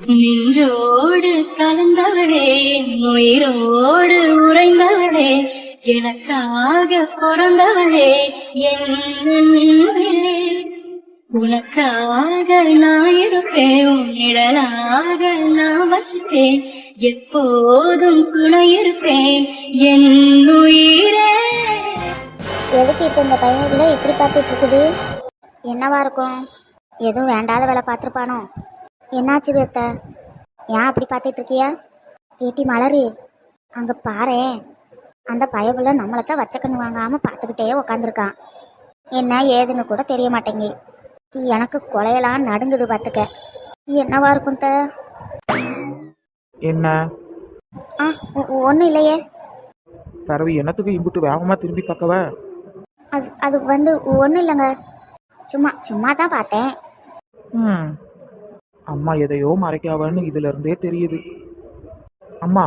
நின்றோடு கலந்தவளே, உயிரோடு உறைந்தவளே, எனக்காக பிறந்தவளே, என் அன்பே. உனக்காக நான் இருப்பேன், உன் நிழலாக நான் வசிப்பேன், எப்போதும் துணை இருப்பேன் என் உயிரே. எதுக்கு இப்போ இந்த பையன் கூட எப்படி பார்த்துட்டு இருக்குது? என்னவா இருக்கும்? எதுவும் வேண்டாத வேலை பார்த்துருப்பானோ? என்னாச்சுது அத்தை? ஏன் அப்படி பார்த்துட்டு இருக்கியா? ஏட்டி மலரு, அங்கே பாரு, அந்த பயபுள்ள நம்மளைத்தான் வச்சக்கண்ணு வாங்காமல் பார்த்துக்கிட்டே உக்காந்துருக்கான். என்ன ஏதுன்னு கூட தெரிய மாட்டேங்கி. எனக்கு கொலையெல்லாம் நடுங்குது பார்த்துக்க. என்னவா இருக்கும் த? என்ன? ஒன்றும் இல்லையே. பரவி என்னத்துக்கு இம்புட்டு வேகமாக திரும்பி பார்க்கவ? அது வந்து ஒன்றும் இல்லைங்க, சும்மா தான் பார்த்தேன். அம்மா எதையோ மறைக்காவன்னு இதுல இருந்தே தெரியுது. அம்மா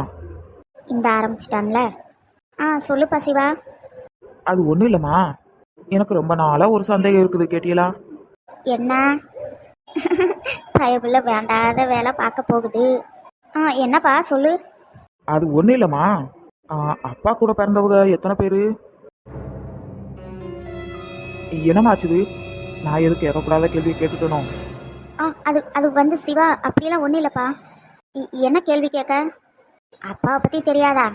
இந்த ஆரம்பிச்சிட்டான்ல. சொல்லுப்பா சிவா. அது ஒன்றும் இல்லைம்மா, எனக்கு ரொம்ப நாளாக ஒரு சந்தேகம் இருக்குது, கேட்டீங்களா? என்ன? பயபுள்ள வேண்டாத வேலை பார்க்க போகுது. என்னப்பா சொல்லு. அது ஒன்றும் இல்லைம்மா, அப்பா கூட பிறந்தவங்க எத்தனை பேர்? என்னமாச்சுது? நான் எதுக்கு கேட்கக்கூடாத கேள்வியை கேட்டுட்டனோ? அது வந்து சிவா, அப்படியெல்லாம் ஒன்றும் இல்லைப்பா. என்ன கேள்வி கேட்க? அப்பாவை பற்றி தெரியாதா?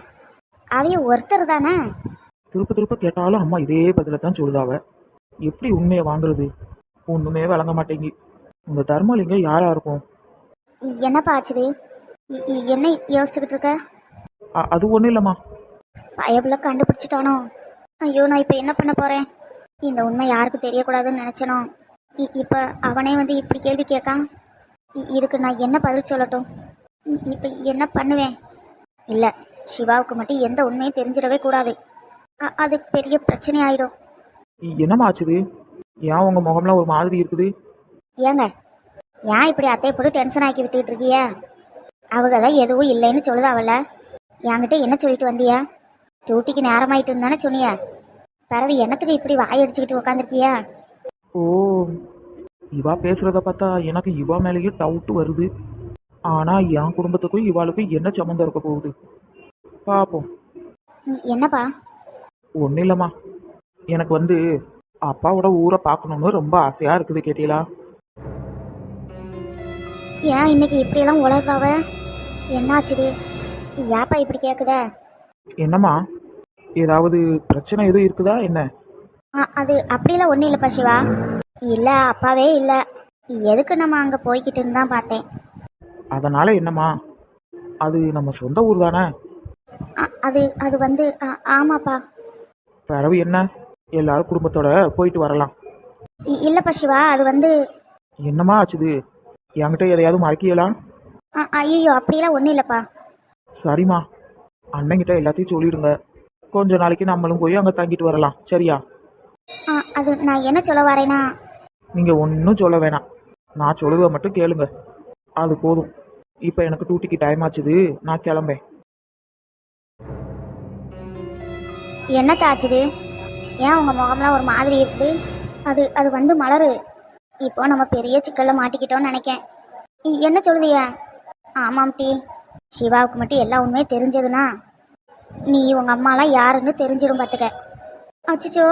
அவைய ஒருத்தர் தானே. திருப்ப கேட்டாலும் அம்மா இதே பதில தான் சொல்லுதாவ. எப்படி உண்மையை வாங்குறது? ஒன்றுமே வழங்க மாட்டேங்கி. இந்த தர்மலிங்க யாரா இருக்கும்? என்னப்பா ஆச்சுது? என்ன யோசிச்சுக்கிட்டு இருக்க? அது ஒன்றும் இல்லைம்மா. பயபுள்ள கண்டுபிடிச்சிட்டானோ? ஐயோ, நான் இப்போ என்ன பண்ண போகிறேன்? இந்த உண்மை யாருக்கு தெரியக்கூடாதுன்னு நினச்சனோ, இப்போ அவனே வந்து இப்படி கேள்வி கேட்கான். இதுக்கு நான் என்ன பதில் சொல்லட்டும்? இப்போ என்ன பண்ணுவேன்? இல்லை, சிவாவுக்கு மட்டும் எந்த உண்மையும் தெரிஞ்சிடவே கூடாது. அது பெரிய பிரச்சனை ஆயிடும். என்னம்மா ஆச்சுது? ஏன் உங்கள் முகம்லாம் ஒரு மாதிரி இருக்குது? ஏங்க, ஏன் இப்படி அத்தையை போட்டு டென்ஷன் ஆக்கி விட்டுக்கிட்டு இருக்கிய? அவங்க தான் எதுவும் இல்லைன்னு சொல்லுதாவல்ல, என்கிட்ட என்ன சொல்லிட்டு வந்தியா? டியூட்டிக்கு நேரமாயிட்டு தானே சொன்னிய. பரவி என்னத்துக்கு இப்படி வாயடிச்சுக்கிட்டு உட்காந்துருக்கியா? ஓ, இவா பேசுறத பார்த்தா எனக்கு இவா மேலேயே டவுட் வருது. ஆனா என் குடும்பத்துக்கும் இவாளுக்கும் என்ன சம்மந்தம் இருக்க போகுது பாப்போம். என்னப்பா? ஒன்றும் இல்லைம்மா, எனக்கு வந்து அப்பாவோட ஊரை பார்க்கணுன்னு ரொம்ப ஆசையா இருக்குது, கேட்டீங்களா? ஏன் இன்னைக்கு இப்படியெல்லாம் உலகாவ? என்னாச்சுது? ஏப்பா இப்படி கேட்குத? என்னம்மா, ஏதாவது பிரச்சனை எதுவும் இருக்குதா என்ன? அது அப்படிலாம் ஒன்றும் இல்லைப்பா சிவா. இல்லை, அப்பாவே இல்லை. எதுக்கு நம்ம அங்கே போய்கிட்டுன்னு தான் பார்த்தேன். அதனால என்னம்மா, அது நம்ம சொந்த ஊர் தானே. அது வந்து ஆமாப்பா. பிறவு என்ன, எல்லாரும் குடும்பத்தோட போயிட்டு வரலாம். இல்லைப்பா சிவா, அது வந்து. என்னம்மா ஆச்சுது? என்கிட்ட எதையாவது மறக்கியலாம்? ஐயோ, அப்படிலாம் ஒன்றும் இல்லைப்பா. சரிம்மா, அண்ணங்கிட்ட எல்லாத்தையும் சொல்லிடுங்க. கொஞ்ச நாளைக்கு நம்மளும் போய் அங்கே தங்கிட்டு வரலாம், சரியா? அது நான் என்ன சொல்ல வரேன்னா. நீங்கள் ஒன்றும் சொல்ல வேணாம், நான் சொல்லுவதை மட்டும் கேளுங்க, அது போதும். இப்போ எனக்கு டியூட்டிக்கு டைம் ஆச்சுது, நான் கிளம்பேன். என்னத்த ஆச்சுது? ஏன் உங்கள் முகம்லாம் ஒரு மாதிரி இருக்குது? அது வந்து மலரு, இப்போ நம்ம பெரிய சிக்கலில் மாட்டிக்கிட்டோன்னு நினைக்கேன். என்ன சொல்லுதிய? ஆமாம் டி, சிவாவுக்கு மட்டும் எல்லா உண்மையும் தெரிஞ்சதுன்னா நீ உங்கள் அம்மாலாம் யாருன்னு தெரிஞ்சிடும் பார்த்துக்க. அச்சுச்சோ,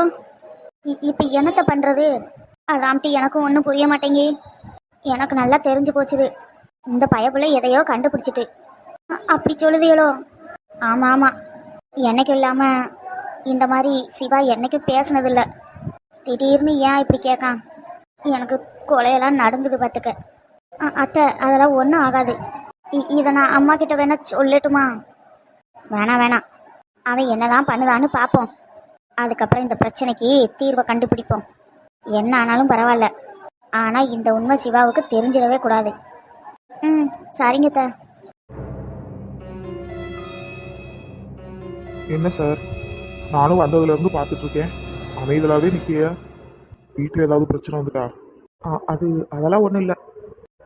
இப்போ என்னத்தை பண்ணுறது? அதாம்ட்டி எனக்கும் ஒன்றும் புரிய மாட்டேங்கி. எனக்கு நல்லா தெரிஞ்சு போச்சுது, இந்த பயப்புள்ள எதையோ கண்டுபிடிச்சிட்டு. அப்படி சொல்லுதியளோ? ஆமாம், என்னைக்கும் இல்லாமல் இந்த மாதிரி சிவா என்னைக்கும் பேசுனதில்லை. திடீர்னு ஏன் இப்படி கேட்கான்? எனக்கு கொலையெல்லாம் நடந்துது பார்த்துக்க. அத்தை, அதெல்லாம் ஒன்றும் ஆகாது. இதை நான் அம்மா கிட்ட வேணா சொல்லட்டுமா? வேணாம், அவன் என்னதான் பண்ணுதான்னு பார்ப்போம். அதுக்கப்புறம் இந்த பிரச்சனைக்கு தீர்வை கண்டுபிடிப்போம். என்ன ஆனாலும் பரவாயில்ல, ஆனால் இந்த உண்மை சிவாவுக்கு தெரிஞ்சிடவே கூடாது. சரிங்க த. என்ன சார், நானும் வந்ததுலேருந்து பார்த்துட்டு இருக்கேன், அமைதலாகவே நிற்கிய. வீட்டில் ஏதாவது பிரச்சனை வந்துட்டா? அதெல்லாம் ஒன்றும் இல்லை.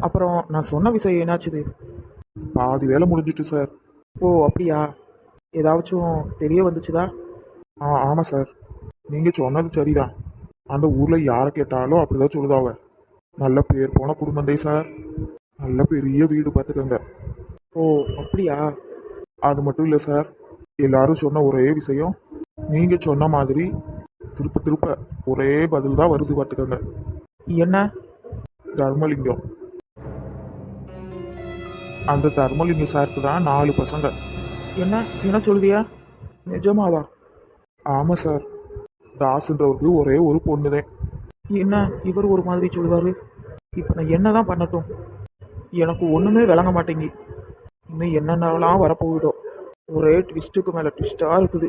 அப்புறம் நான் சொன்ன விஷயம் என்னாச்சுது? பாதி வேலை முடிஞ்சிட்டு சார். ஓ அப்படியா, ஏதாச்சும் தெரிய வந்துச்சுதா? ஆமாம் சார், நீங்கள் சொன்னது சரிதான். அந்த ஊரில் யாரை கேட்டாலும் அப்படிதான் சொல்லுதாவ. நல்ல பேர் போன குடும்பந்தே சார். நல்ல பெரிய வீடு பார்த்துக்கங்க. ஓ அப்படியா? அது மட்டும் இல்லை சார், எல்லாரும் சொன்ன ஒரே விஷயம், நீங்க சொன்ன மாதிரி திருப்ப திருப்ப ஒரே பதில் தான் வருது பார்த்துக்கங்க. என்ன? தர்மலிங்கம். அந்த தர்மலிங்கம் சாருக்கு தான் 4 பசங்க. என்ன என்ன சொல்லுதியா? நிஜமாவா? ஆமாம் சார், தாசுன்றவருக்கு ஒரே ஒரு பொண்ணுதான். என்ன இவர் ஒரு மாதிரி சொல்லுதாரு? இப்போ நான் என்னதான் பண்ணட்டும்? எனக்கு ஒன்றுமே விளங்க மாட்டேங்கி. இன்னும் என்னென்னலாம் வரப்போகுதோ. ஒரே ட்விஸ்ட்டுக்கு மேலே ட்விஸ்டாக இருக்குது.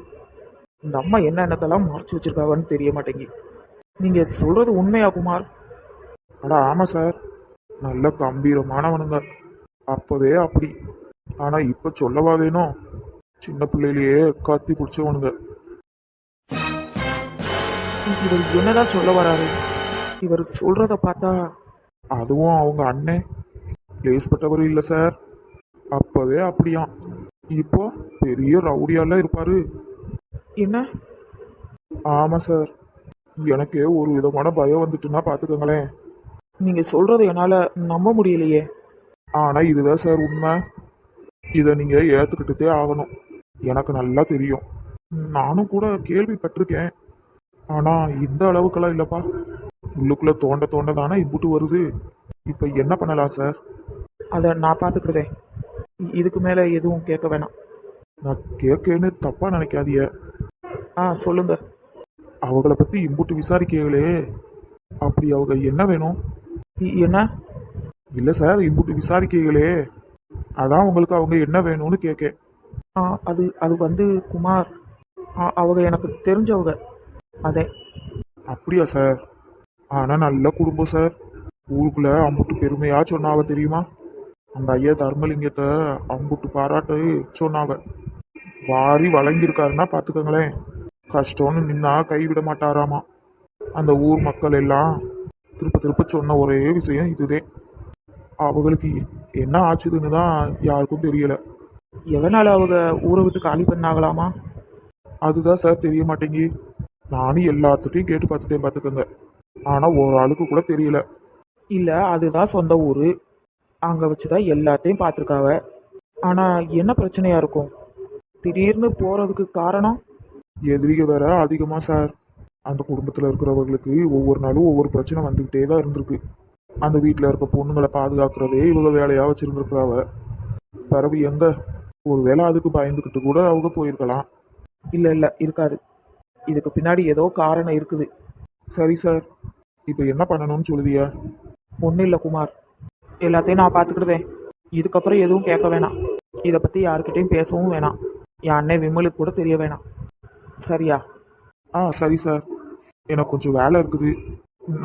இந்த அம்மா என்னென்னத்தெல்லாம் மறைச்சி வச்சிருக்காங்கன்னு தெரிய மாட்டேங்கி. நீங்கள் சொல்கிறது உண்மையா குமார்? அட ஆமாம் சார், நல்ல கம்பீரமானவனுங்க. அப்போவே அப்படி. ஆனால் இப்போ சொல்லவா வேணும்? சின்ன பிள்ளையிலேயே கத்தி பிடிச்சவனுங்க. இவர் என்னதான் சொல்ல வராரு? இவர் சொல்கிறத பார்த்தா அதுவும் அவங்க அண்ணன் லேஸ்பட்டவர் இல்லை சார். அப்போவே அப்படியாம். இப்போ பெரிய ரவுடியாலாம் இருப்பாரு. என்ன? ஆமாம் சார், எனக்கே ஒரு விதமான பயம் வந்துட்டுன்னா பார்த்துக்கங்களேன். நீங்கள் சொல்கிறத என்னால் நம்ப முடியலையே. ஆனால் இதுதான் சார் உண்மை. இதை நீங்கள் ஏற்றுக்கிட்டதே ஆகணும். எனக்கு நல்லா தெரியும், நானும் கூட கேள்விப்பட்டிருக்கேன். ஆனால் இந்த அளவுக்கெல்லாம் இல்லைப்பா. உள்ளுக்குள்ளே தோண்ட தோண்ட தானே இம்புட்டு வருது. இப்போ என்ன பண்ணலாம் சார்? அதை நான் பார்த்துக்கிட்டதேன். இதுக்கு மேலே எதுவும் கேட்க வேணாம். நான் கேட்கேன்னு தப்பாக நினைக்காதீங்க. சொல்லுங்க. அவங்கள பற்றி இம்புட்டு விசாரிக்கீங்களே, அப்படி அவங்க என்ன வேணும்? என்ன? இல்லை சார், இம்புட்டு விசாரிக்கீங்களே, அதான் உங்களுக்கு அவங்க என்ன வேணும்னு கேட்கேன். அது அது வந்து குமார், அவங்க எனக்கு தெரிஞ்சவங்க. அதே. அப்படியா சார்? ஆனால் நல்ல குடும்பம் சார். ஊருக்குள்ளே அம்புட்டு பெருமையாக சொன்னாவ தெரியுமா? அந்த ஐயா தர்மலிங்கத்தை அம்புட்டு பாராட்டு சொன்னாவ. வாரி வழங்கியிருக்காருன்னா பார்த்துக்கங்களேன். கஷ்டம்னு நின்னா கைவிட மாட்டாராமா. அந்த ஊர் மக்கள் எல்லாம் திருப்ப திருப்ப சொன்ன ஒரே விஷயம் இதுதே. அவங்களுக்கு என்ன ஆச்சுதுன்னு தான் யாருக்கும் தெரியல. எதனால் அவங்க ஊரை விட்டு காலி பண்ணாகலாமா? அதுதான் சார் தெரிய மாட்டேங்கி. நானும் எல்லாத்துட்டையும் கேட்டு பார்த்துட்டேன் பார்த்துக்கோங்க. ஆனால் ஒரு ஆளுக்கு கூட தெரியல. இல்லை, அதுதான் சொந்த ஊர். அங்கே வச்சு தான் எல்லாத்தையும் பார்த்துருக்காவ. ஆனால் என்ன பிரச்சனையாக இருக்கும்? திடீர்னு போகிறதுக்கு காரணம்? எதிரிக வேற அதிகமாக சார். அந்த குடும்பத்தில் இருக்கிறவங்களுக்கு ஒவ்வொரு நாளும் ஒவ்வொரு பிரச்சனை வந்துக்கிட்டே தான் இருந்திருக்கு. அந்த வீட்டில் இருக்க பொண்ணுங்களை பாதுகாக்கிறதே இவங்க வேலையாக வச்சுருந்துருக்குறாவ. பிறகு எங்கே ஒரு வேளை அதுக்கு பயந்துக்கிட்டு கூட அவங்க போயிருக்கலாம். இல்லை இல்லை, இருக்காது. இதுக்கு பின்னாடி ஏதோ காரணம் இருக்குது. சரி சார், இப்போ என்ன பண்ணணும்னு சொல்லுதியா? ஒன்றும் இல்லை குமார், எல்லாத்தையும் நான் பார்த்துக்கிட்டதேன். இதுக்கப்புறம் எதுவும் கேட்க வேணாம். இதை பற்றி யாருக்கிட்டையும் பேசவும் வேணாம். என் அண்ணன் விமலுக்கு கூட தெரிய வேணாம். சரியா? சரி சார், எனக்கு கொஞ்சம் வேலை இருக்குது,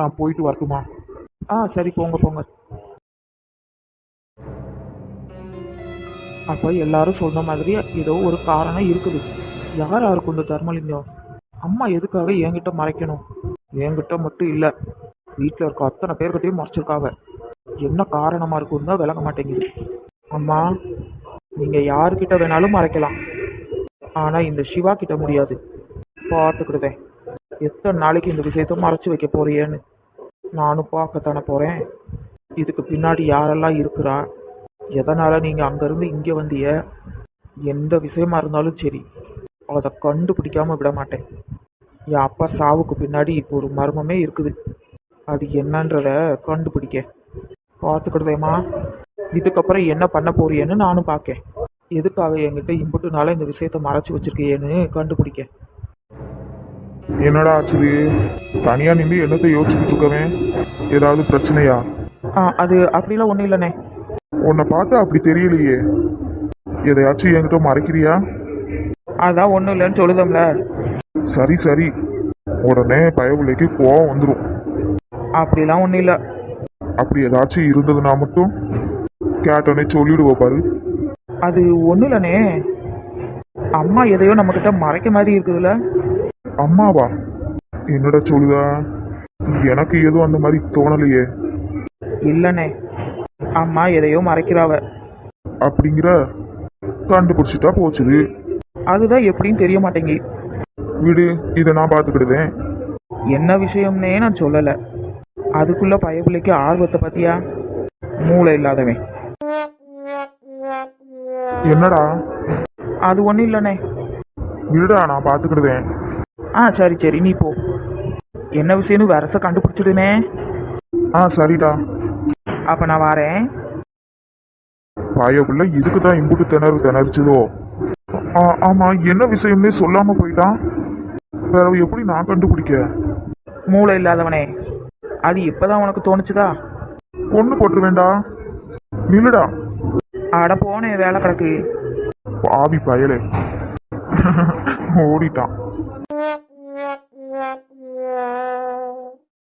நான் போயிட்டு வரட்டுமா? சரி, போங்க போங்க. அப்போ எல்லாரும் சொன்ன மாதிரி ஏதோ ஒரு காரணம் இருக்குது. யாரா இருக்கும் இந்த தர்மலிங்கம்? அம்மா எதுக்காக என்கிட்ட மறைக்கணும்? என்கிட்ட மட்டும் இல்லை, வீட்டில் இருக்க அத்தனை பேர்கிட்டையும் மறைச்சிருக்காவ. என்ன காரணமாக இருக்குன்னு தான் விளங்க மாட்டேங்குது. அம்மா, நீங்கள் யாருக்கிட்ட வேணாலும் மறைக்கலாம், ஆனால் இந்த சிவா கிட்ட முடியாது. பார்த்துக்கிட்டதேன். எத்தனை நாளைக்கு இந்த விஷயத்த மறைச்சி வைக்க போறியேன்னு நானும் பார்க்கத்தானே போகிறேன். இதுக்கு பின்னாடி யாரெல்லாம் இருக்கிறா, எதனால் நீங்கள் அங்கேருந்து இங்கே வந்திய, எந்த விஷயமா இருந்தாலும் சரி அதை கண்டுபிடிக்காம விட மாட்டேன். என் அப்பா சாவுக்கு பின்னாடி இப்போ ஒரு மர்மமே இருக்குது. அது என்னன்றத கண்டுபிடிக்க பார்த்துக்கிட்டதேம்மா. இதுக்கப்புறம் என்ன பண்ண போறியேன்னு நானும் பார்க்கேன். எதுக்காக என்கிட்ட இம்புட்டுனால இந்த விஷயத்த மறைச்சி வச்சிருக்கியேன்னு கண்டுபிடிக்க. என்னடா ஆச்சுது? தனியாக நின்று என்னத்தை யோசிச்சுக்கிட்டு இருக்கவே? ஏதாவது பிரச்சனையா? அது அப்படிலாம் ஒன்றும் இல்லைண்ணே. உன்னை பார்த்தா அப்படி தெரியலையே, எதையாச்சும் என்கிட்ட மறைக்கிறியா? அதான் ஒன்றும் இல்லைன்னு சொல்லுதம்ல. சரி சரி, உடனே பயவுலைக்கு கோவம் வந்துடும். அப்படிலாம் ஒன்றும் இல்லை. அப்படி ஏதாச்சும் இருந்ததுன்னா மட்டும் கேட்டோன்னே சொல்லிடுவோம் பாரு. அது ஒன்றும் இல்லைண்ணே, அம்மா எதையோ நம்மக்கிட்ட மறைக்க மாதிரி இருக்குதுல்ல. அம்மாவா? என்னடா சொல்லுதா? எனக்கு எதுவும் அந்த மாதிரி தோணலையே. இல்லைண்ணே, அம்மா எதையோ மறைக்கிறாவ. அப்படிங்கிற? கண்டுபிடிச்சிட்டா போச்சுது. அதுதான் எப்படின்னு தெரிய மாட்டேங்கி. விடு, இதை நான் பார்த்துக்கிடுதேன். என்ன விஷயம்னே நான் சொல்லலை. அதுக்குள்ள பயபிள்ளைக்கு ஆர்வத்தை பத்தியா? மூளை இல்லாதவன். என்னடா? அது ஒன்றும் இல்லைண்ணே. விடுடா, நான் பார்த்துக்கிடுதேன். சரி சரி, நீ போ. என்ன விஷயம்னு வரச கண்டுபிடிச்சிடுனே. சரிடா. அப்போ நான் வரேன். பாயப்புள்ள இதுக்கு தான் இம்புட்டு திணறிச்சதோ. ஆமா, என்ன விஷயம்னே சொல்லாம போயிட்டான். வேற எப்படி நான் கண்டுபிடிக்க? மூளை இல்லாதவனே, அது இப்பதான் உனக்கு தோணுச்சுதா? கொண்டு போட்டுருவேண்டா. நில்லுடா. அட போனே, வேலை கிடக்கு. பாவி பயலே. ஓடிட்டான்.